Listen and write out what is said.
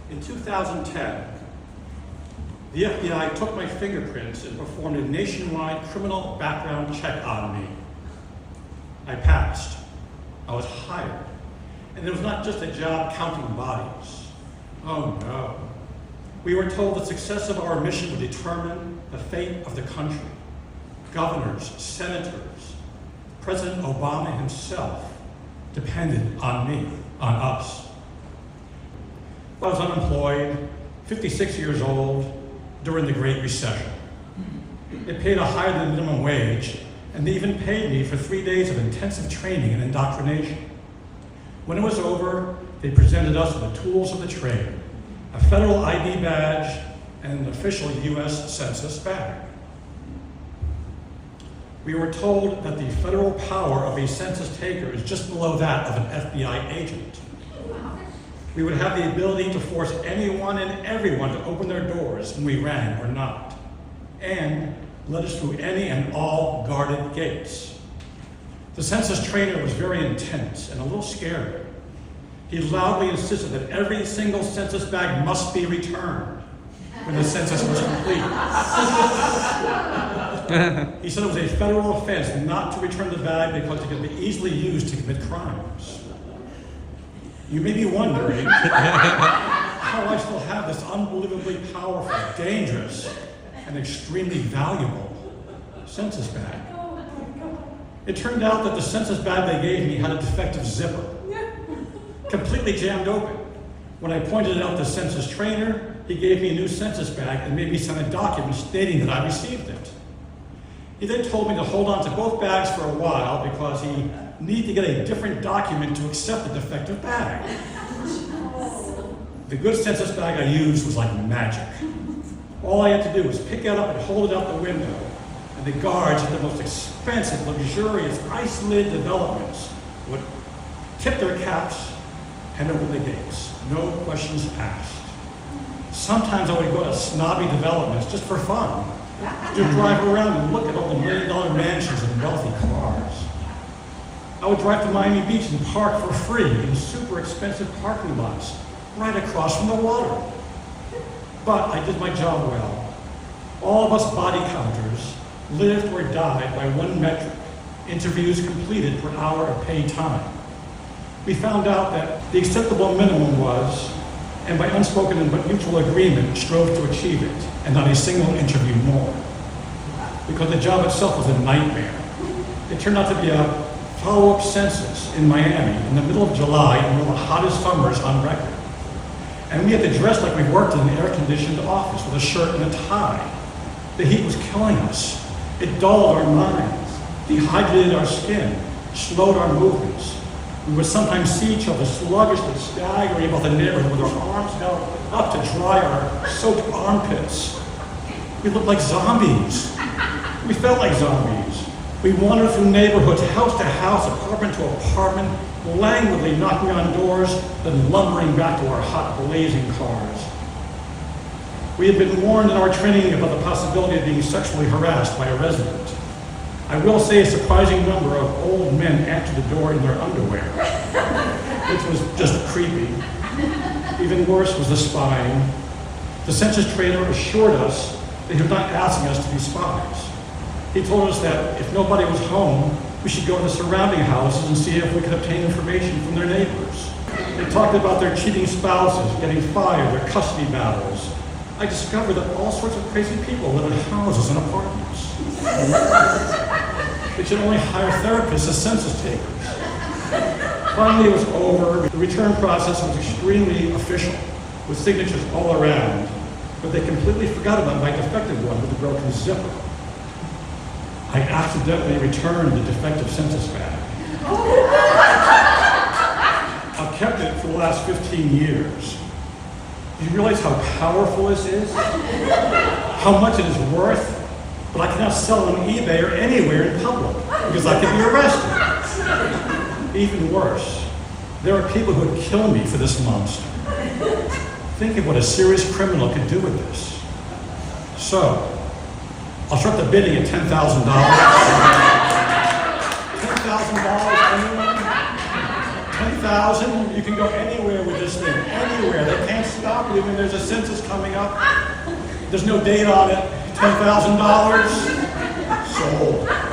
In 2010, the FBI took my fingerprints and performed a nationwide criminal background check on me. I passed. I was hired. And it was not just a job counting bodies. Oh no. We were told the success of our mission would determine the fate of the country. Governors, senators, President Obama himself depended on me, on us. I was unemployed, 56 years old, during the Great Recession. It paid a higher than minimum wage, and they even paid me for 3 days of intensive training and indoctrination. When it was over, they presented us with the tools of the trade, a federal ID badge and an official US Census bag. We were told that the federal power of a census taker is just below that of an FBI agent. We would have the ability to force anyone and everyone to open their doors when we rang or knocked, and let us through any and all guarded gates. The census trainer was very intense and a little scary. He loudly insisted that every single census bag must be returned when the census was complete. He said it was a federal offense not to return the bag because it could be easily used to commit crimes. You may be wondering how I still have this unbelievably powerful, dangerous, and extremely valuable census bag. It turned out that the census bag they gave me had a defective zipper, completely jammed open. When I pointed it out to the census trainer, he gave me a new census bag and made me sign a document stating that I received it. He then told me to hold on to both bags for a while because he needed to get a different document to accept the defective bag. The good census bag I used was like magic. All I had to do was pick it up and hold it out the window, and the guards at the most expensive, luxurious, ice-lid developments would tip their caps and open the gates. No questions asked. Sometimes I would go to snobby developments just for fun, to drive around and look at all the million-dollar mansions and wealthy cars. I would drive to Miami Beach and park for free in super expensive parking lots right across from the water. But I did my job well. All of us body counters lived or died by one metric: interviews completed per hour of paid time. We found out that the acceptable minimum was, and by unspoken but mutual agreement, strove to achieve it, and not a single interview more. Because the job itself was a nightmare. It turned out to be a follow-up census in Miami in the middle of July in one of the hottest summers on record. And we had to dress like we worked in an air-conditioned office with a shirt and a tie. The heat was killing us. It dulled our minds, dehydrated our skin, slowed our movements. We would sometimes see each other sluggishly staggering about the neighborhood with our arms held up to dry our soaked armpits. We looked like zombies. We felt like zombies. We wandered through neighborhoods, house to house, apartment to apartment, languidly knocking on doors, then lumbering back to our hot, blazing cars. We had been warned in our training about the possibility of being sexually harassed by a resident. I will say a surprising number of old men answered the door in their underwear, which was just creepy. Even worse was the spying. The census trainer assured us that he was not asking us to be spies. He told us that if nobody was home, we should go to the surrounding houses and see if we could obtain information from their neighbors. They talked about their cheating spouses, getting fired, their custody battles. I discovered that all sorts of crazy people live in houses and apartments. They should only hire therapists as census takers. Finally, it was over. The return process was extremely official, with signatures all around, but they completely forgot about my defective one with the broken zipper. I accidentally returned the defective census bag. I've kept it for the last 15 years. Do you realize how powerful this is? How much it is worth? But I cannot sell it on eBay or anywhere in public because I could be arrested. Even worse, there are people who would kill me for this monster. Think of what a serious criminal could do with this. So, I'll start the bidding at $10,000. $10,000, anyone? $10,000, you can go anywhere with this thing, anywhere. They can't stop property when there's a census coming up. There's no date on it. $10,000 sold.